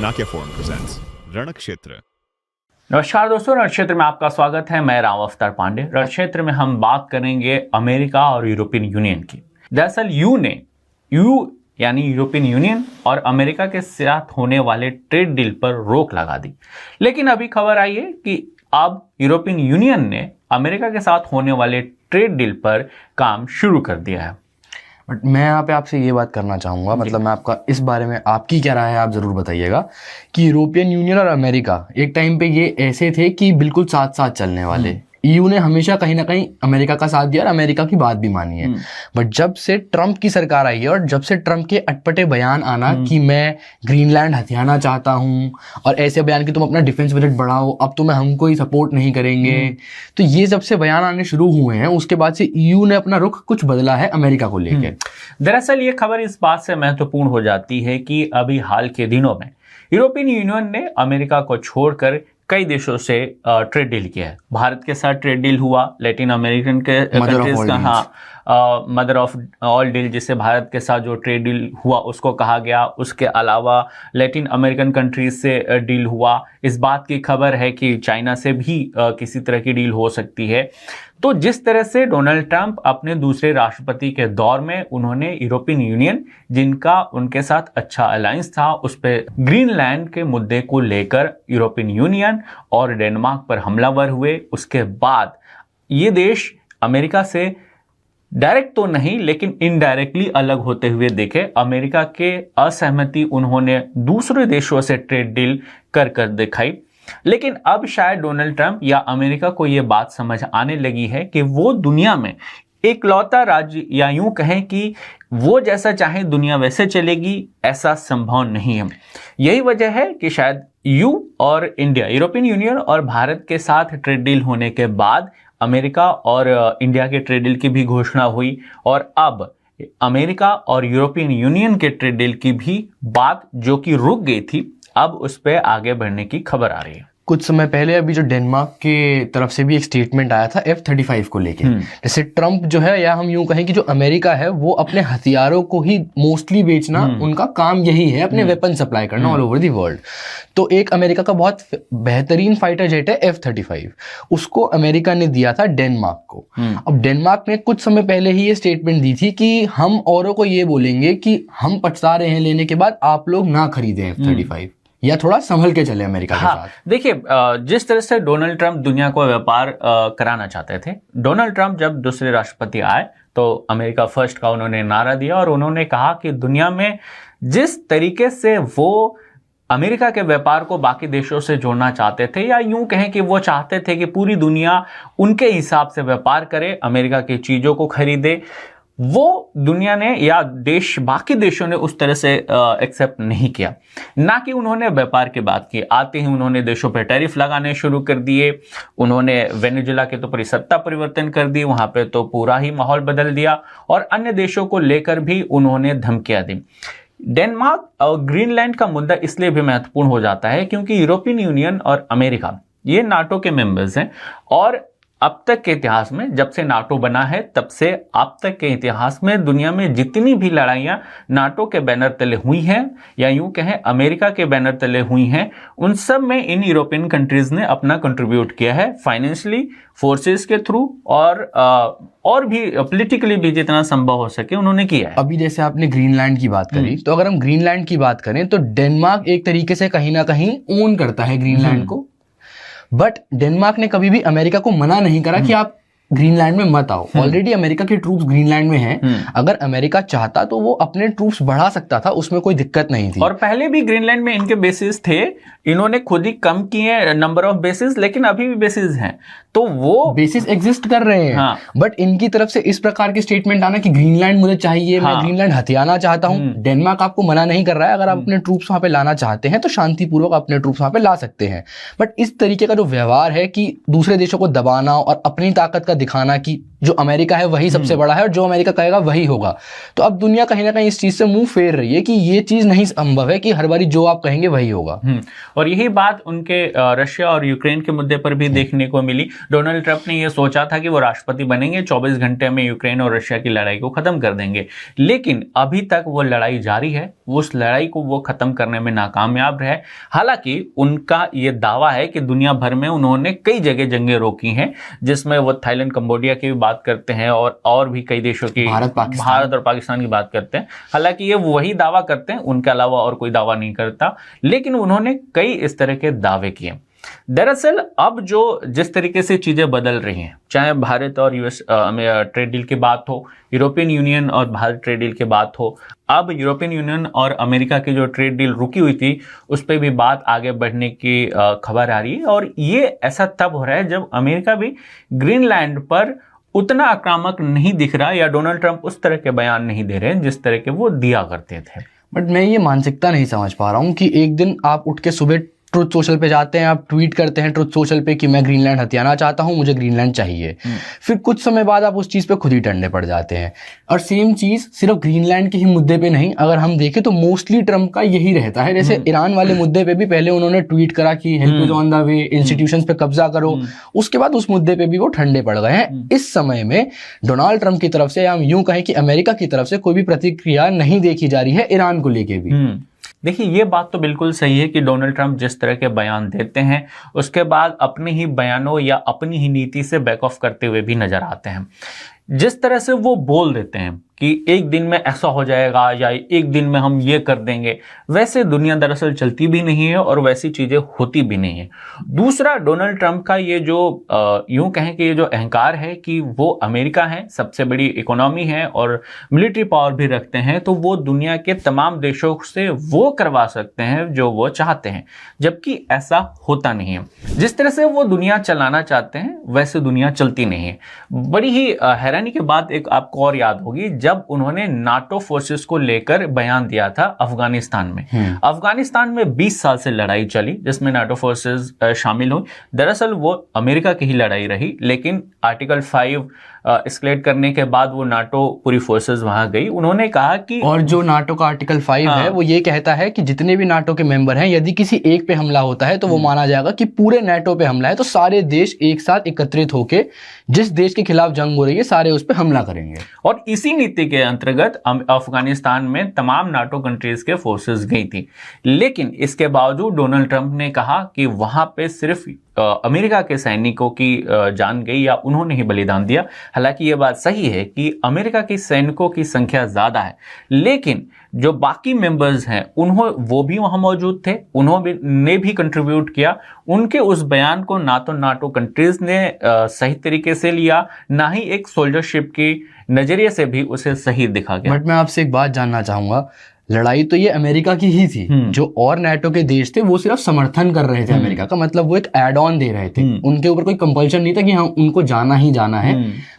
Chanakya forum presents रणक्षेत्र। नमस्कार दोस्तों, रणक्षेत्र में आपका स्वागत है। मैं राव अवतार पांडे। रणक्षेत्र में हम बात करेंगे अमेरिका और यूरोपियन यूनियन की। दरअसल यू यानी यूरोपियन यूनियन और अमेरिका के साथ होने वाले ट्रेड डील पर रोक लगा दी। लेकिन अभी खबर आई है कि अब यूरोपियन यूनियन ने अमेरिका के साथ होने वाले ट्रेड डील पर काम शुरू कर दिया है। बट मैं यहाँ पे आपसे ये बात करना चाहूँगा, मतलब मैं आपका इस बारे में आपकी क्या राय है आप ज़रूर बताइएगा कि यूरोपियन यूनियन और अमेरिका एक टाइम पे ये ऐसे थे कि बिल्कुल साथ साथ चलने वाले। ईयू ने हमेशा कहीं ना कहीं अमेरिका का साथ दिया और अमेरिका की बात भी मानी है। बट जब से ट्रंप की सरकार आई है और जब से ट्रंप के अटपटे बयान आना कि मैं ग्रीनलैंड हथियाना चाहता हूँ और ऐसे बयान कि तुम अपना डिफेंस बजट बढ़ाओ, अब तो मैं हमको ही सपोर्ट नहीं करेंगे, तो ये जब से बयान आने शुरू हुए हैं उसके बाद से ईयू ने अपना रुख कुछ बदला है अमेरिका को लेकर। दरअसल ये खबर इस बात से महत्वपूर्ण हो जाती है कि अभी हाल के दिनों में यूरोपियन यूनियन ने अमेरिका को छोड़कर कई देशों से ट्रेड डील किया है। भारत के साथ ट्रेड डील हुआ, लैटिन अमेरिकन के कंट्रीज का मदर ऑफ ऑल डील जिसे भारत के साथ जो ट्रेड डील हुआ उसको कहा गया। उसके अलावा लैटिन अमेरिकन कंट्रीज से डील हुआ। इस बात की खबर है कि चाइना से भी किसी तरह की डील हो सकती है। तो जिस तरह से डोनाल्ड ट्रंप अपने दूसरे राष्ट्रपति के दौर में उन्होंने यूरोपियन यूनियन जिनका उनके साथ अच्छा अलायंस था उस पर ग्रीनलैंड के मुद्दे को लेकर यूरोपियन यूनियन और डेनमार्क पर हमलावर हुए, उसके बाद ये देश अमेरिका से डायरेक्ट तो नहीं लेकिन इनडायरेक्टली अलग होते हुए देखे। अमेरिका के असहमति उन्होंने दूसरे देशों से ट्रेड डील कर दिखाई। लेकिन अब शायद डोनाल्ड ट्रंप या अमेरिका को यह बात समझ आने लगी है कि वो दुनिया में इकलौता राज्य, या यूं कहें कि वो जैसा चाहे दुनिया वैसे चलेगी, ऐसा संभव नहीं है। यही वजह है कि शायद यू और इंडिया, यूरोपियन यूनियन और भारत के साथ ट्रेड डील होने के बाद अमेरिका और इंडिया के ट्रेड डील की भी घोषणा हुई और अब अमेरिका और यूरोपियन यूनियन के ट्रेड डील की भी बात जो कि रुक गई थी, अब उस पर आगे बढ़ने की खबर आ रही है। कुछ समय पहले अभी जो डेनमार्क के तरफ से भी एक स्टेटमेंट आया था F-35 को लेके। जैसे ट्रंप जो है, या हम यूं कहें कि जो अमेरिका है वो अपने हथियारों को ही मोस्टली बेचना, उनका काम यही है, अपने वेपन सप्लाई करना ऑल ओवर द वर्ल्ड। तो एक अमेरिका का बहुत बेहतरीन फाइटर जेट है F-35, उसको अमेरिका ने दिया था डेनमार्क को। अब डेनमार्क ने कुछ समय पहले ही ये स्टेटमेंट दी थी कि हम औरों को ये बोलेंगे कि हम पछता रहे हैं लेने के बाद, आप लोग ना खरीदें F-35 या थोड़ा संभल के चले अमेरिका के साथ। देखिए, जिस तरह से डोनाल्ड ट्रंप दुनिया को व्यापार कराना चाहते थे, डोनाल्ड ट्रंप जब दूसरे राष्ट्रपति आए तो अमेरिका फर्स्ट का उन्होंने नारा दिया और उन्होंने कहा कि दुनिया में जिस तरीके से वो अमेरिका के व्यापार को बाकी देशों से जोड़ना चाहते थे, या यूं कहें कि वो चाहते थे कि पूरी दुनिया उनके हिसाब से व्यापार करे, अमेरिका की चीजों को खरीदे, वो दुनिया ने या बाकी देशों ने उस तरह से एक्सेप्ट नहीं किया। ना कि उन्होंने व्यापार की बात की, आते ही उन्होंने देशों पर टैरिफ लगाने शुरू कर दिए। उन्होंने वेनेजुएला के तो पूरी सत्ता परिवर्तन कर दी, वहां पे तो पूरा ही माहौल बदल दिया और अन्य देशों को लेकर भी उन्होंने धमकियां दी। डेनमार्क और ग्रीनलैंड का मुद्दा इसलिए भी महत्वपूर्ण हो जाता है क्योंकि यूरोपियन यूनियन और अमेरिका ये नाटो के मेंबर्स हैं और अब तक के इतिहास में, जब से नाटो बना है तब से अब तक के इतिहास में दुनिया में जितनी भी लड़ाइयां नाटो के बैनर तले हुई हैं या यूं कहें अमेरिका के बैनर तले हुई हैं, उन सब में इन यूरोपियन कंट्रीज ने अपना कंट्रीब्यूट किया है फाइनेंशियली, फोर्सेस के थ्रू और भी पॉलिटिकली भी जितना संभव हो सके उन्होंने किया है। अभी जैसे आपने ग्रीनलैंड की बात करी, तो अगर हम ग्रीनलैंड की बात करें तो डेनमार्क एक तरीके से कहीं ना कहीं ओन करता है ग्रीनलैंड को। बट डेनमार्क ने कभी भी अमेरिका को मना नहीं करा कि आप ग्रीनलैंड में मत आओ। ऑलरेडी अमेरिका के ट्रूप्स ग्रीनलैंड में हैं। अगर अमेरिका चाहता तो वो अपने ट्रूप्स बढ़ा सकता था, उसमें कोई दिक्कत नहीं थी। और पहले भी ग्रीनलैंड में इनके बेसिस थे, इन्होंने खुद ही कम किए नंबर ऑफ बेसिस, लेकिन अभी भी बेसिस हैं, तो वो बेसिस एग्जिस्ट कर रहे हैं। बट इनकी तरफ से इस प्रकार के स्टेटमेंट आना कि ग्रीनलैंड मुझे चाहिए, मैं ग्रीनलैंड हथियाना चाहता हूं। डेनमार्क आपको मना नहीं कर रहा है, अगर आप अपने ट्रूप्स वहां पे लाना चाहते हैं तो शांतिपूर्वक अपने ट्रूप्स वहां पे ला सकते हैं। बट इस तरीके का जो व्यवहार है कि दूसरे देशों को दबाना और अपनी ताकत का दिखाना कि जो अमेरिका है वही सबसे बड़ा है और जो अमेरिका कहेगा वही होगा। तो अब दुनिया कहीं ना कहीं इस चीज से मुंह फेर रही है कि ये चीज नहीं संभव है कि हर बारी जो आप कहेंगे वही होगा। और यही बात उनके रशिया और यूक्रेन के मुद्दे पर भी देखने को मिली। डोनाल्ड ट्रंप ने यह सोचा था कि वो राष्ट्रपति बनेंगे, 24 घंटे में यूक्रेन और रशिया की लड़ाई को खत्म कर देंगे, लेकिन अभी तक वो लड़ाई जारी है। उस लड़ाई को वो खत्म करने में नाकामयाब रहे। हालांकि उनका ये दावा है कि दुनिया भर में उन्होंने कई जगह जंगें रोकी हैं, जिसमें वो थाईलैंड, कंबोडिया की भी बात करते हैं और भी कई देशों की, भारत और पाकिस्तान की बात करते हैं। हालांकि ये वही दावा करते हैं, उनके अलावा और कोई दावा नहीं करता, लेकिन उन्होंने कई इस तरह के दावे किए। दरअसल अब जिस तरीके से चीजें बदल रही हैं, चाहे भारत और यूएस ट्रेड डील की बात हो, यूरोपियन यूनियन और भारत ट्रेड डील की बात हो, अब यूरोपियन यूनियन और अमेरिका की जो ट्रेड डील रुकी हुई थी उस पर भी बात आगे बढ़ने की खबर आ रही है। और ये ऐसा तब हो रहा है जब अमेरिका भी ग्रीनलैंड पर उतना आक्रामक नहीं दिख रहा, या डोनाल्ड ट्रंप उस तरह के बयान नहीं दे रहे हैं जिस तरह के वो दिया करते थे। बट मैं ये मानसिकता नहीं समझ पा रहा हूँ कि एक दिन आप उठ के सुबह ट्रुथ सोशल पे जाते हैं, आप ट्वीट करते हैं ट्रुथ सोशल पे कि मैं ग्रीनलैंड हथियाना चाहता हूं, मुझे ग्रीनलैंड चाहिए। फिर कुछ समय बाद आप उस चीज पे खुद ही टंडे पड़ जाते हैं। और सेम चीज सिर्फ ग्रीनलैंड के ही मुद्दे पे नहीं, अगर हम देखें तो मोस्टली ट्रम्प का यही रहता है। जैसे ईरान वाले मुद्दे पे भी पहले उन्होंने ट्वीट करा कि help is on the way, institutions पे कब्जा करो, उसके बाद उस मुद्दे पे भी वो ठंडे पड़ गए हैं। इस समय में डोनाल्ड ट्रंप की तरफ से, या हम यूं कहें कि अमेरिका की तरफ से कोई भी प्रतिक्रिया नहीं देखी जा रही है ईरान को लेके भी। देखिए, ये बात तो बिल्कुल सही है कि डोनाल्ड ट्रंप जिस तरह के बयान देते हैं उसके बाद अपने ही बयानों या अपनी ही नीति से बैक ऑफ करते हुए भी नजर आते हैं। जिस तरह से वो बोल देते हैं कि एक दिन में ऐसा हो जाएगा या एक दिन में हम ये कर देंगे, वैसे दुनिया दरअसल चलती भी नहीं है और वैसी चीजें होती भी नहीं है। दूसरा, डोनाल्ड ट्रंप का ये जो यूं कहें कि ये जो अहंकार है कि वो अमेरिका है, सबसे बड़ी इकोनॉमी है और मिलिट्री पावर भी रखते हैं, तो वो दुनिया के तमाम देशों से वो करवा सकते हैं जो वो चाहते हैं, जबकि ऐसा होता नहीं है। जिस तरह से वो दुनिया चलाना चाहते हैं वैसे दुनिया चलती नहीं है। बड़ी ही हैरानी की बात एक आपको और याद होगी, जब उन्होंने नाटो फोर्सेस को लेकर बयान दिया था अफगानिस्तान में। अफगानिस्तान में 20 साल से लड़ाई चली जिसमें नाटो फोर्सेस शामिल हुई। दरअसल वो अमेरिका की ही लड़ाई रही, लेकिन आर्टिकल 5 एस्केलेट करने के बाद वो नाटो पूरी फोर्सेस वहां गई। उन्होंने कहा कि, और जो नाटो का आर्टिकल 5 है वो ये कहता है कि जितने भी नाटो के मेंबर हैं, यदि किसी एक पे हमला होता है तो वो माना जाएगा कि पूरे नाटो पे हमला है, तो सारे देश एक साथ एकत्रित होके जिस देश के खिलाफ जंग हो रही है सारे उस पे हमला करेंगे। और इसी नीति के अंतर्गत अफगानिस्तान में तमाम नाटो कंट्रीज के फोर्सेस गई थी। लेकिन इसके बावजूद डोनाल्ड ट्रंप ने कहा कि वहां पे सिर्फ अमेरिका के सैनिकों की जान गई या उन्होंने ही बलिदान दिया। हालांकि ये बात सही है कि अमेरिका के सैनिकों की संख्या ज्यादा है, लेकिन जो बाकी मेंबर्स हैं वो भी वहां मौजूद थे, उन्होंने भी कंट्रीब्यूट किया। उनके उस बयान को ना तो नाटो कंट्रीज ने सही तरीके से लिया, ना ही एक सोल्जरशिप की नजरिए से भी उसे सही दिखा गया। बट मैं आपसे एक बात जानना चाहूंगा, लड़ाई तो ये अमेरिका की ही थी, जो और नाटो के देश थे वो सिर्फ समर्थन कर रहे थे अमेरिका का, मतलब वो एक एड ऑन दे रहे थे, उनके ऊपर कोई कंपल्शन नहीं था कि हाँ उनको जाना ही जाना है,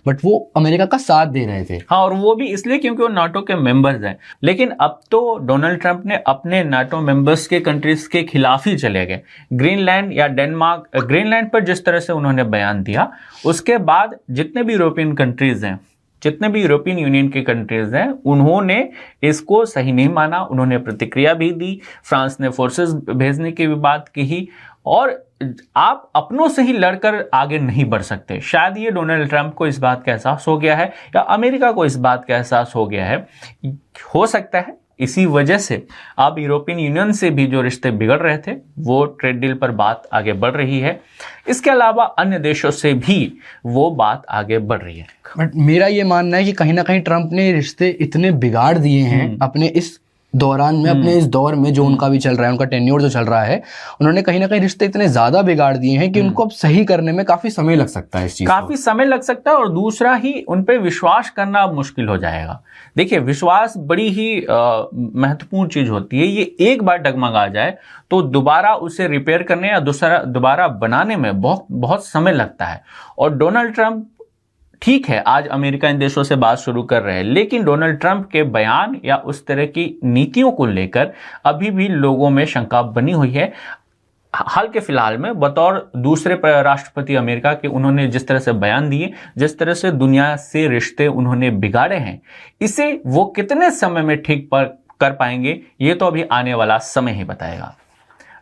बट वो अमेरिका का साथ दे रहे थे। हाँ, और वो भी इसलिए क्योंकि वो नाटो के मेंबर्स हैं। लेकिन अब तो डोनाल्ड ट्रंप ने अपने नाटो मेंबर्स के कंट्रीज के खिलाफ ही चले गए। ग्रीनलैंड या डेनमार्क, ग्रीनलैंड पर जिस तरह से उन्होंने बयान दिया, उसके बाद जितने भी यूरोपियन कंट्रीज हैं, जितने भी यूरोपियन यूनियन के कंट्रीज हैं, उन्होंने इसको सही नहीं माना, उन्होंने प्रतिक्रिया भी दी। फ्रांस ने फोर्सेस भेजने की भी बात की। और आप अपनों से ही लड़कर आगे नहीं बढ़ सकते। शायद ये डोनाल्ड ट्रंप को इस बात का एहसास हो गया है, या अमेरिका को इस बात का एहसास हो गया है। हो सकता है इसी वजह से अब यूरोपियन यूनियन से भी जो रिश्ते बिगड़ रहे थे वो ट्रेड डील पर बात आगे बढ़ रही है। इसके अलावा अन्य देशों से भी वो बात आगे बढ़ रही है। बट मेरा ये मानना है कि कहीं ना कहीं ट्रंप ने रिश्ते इतने बिगाड़ दिए हैं अपने इस दौरान में, अपने इस दौर में जो उनका भी चल रहा है, उनका टेन्योर जो चल रहा है, उन्होंने कहीं ना कहीं रिश्ते इतने ज्यादा बिगाड़ दिए हैं कि उनको अब सही करने में काफी समय लग सकता है। इस चीज काफी समय लग सकता है, और दूसरा ही उन पे विश्वास करना मुश्किल हो जाएगा। देखिए, विश्वास बड़ी ही महत्वपूर्ण चीज होती है। ये एक बार डगमगा जाए तो दोबारा उसे रिपेयर करने या दोबारा बनाने में बहुत बहुत समय लगता है। और डोनाल्ड ट्रंप, ठीक है, आज अमेरिका इन देशों से बात शुरू कर रहे हैं, लेकिन डोनाल्ड ट्रंप के बयान या उस तरह की नीतियों को लेकर अभी भी लोगों में शंका बनी हुई है। हाल के फिलहाल में बतौर दूसरे राष्ट्रपति अमेरिका के उन्होंने जिस तरह से बयान दिए, जिस तरह से दुनिया से रिश्ते उन्होंने बिगाड़े हैं, इसे वो कितने समय में ठीक कर पाएंगे ये तो अभी आने वाला समय ही बताएगा।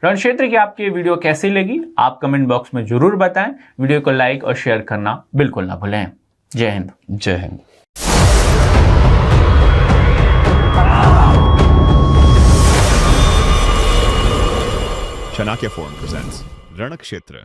रणक्षेत्र की आपकी ये वीडियो कैसी लगी आप कमेंट बॉक्स में जरूर बताएं। वीडियो को लाइक और शेयर करना बिल्कुल ना भूलें। जय हिंद। जय Hind. Chanakya Forum presents Ranakshatra.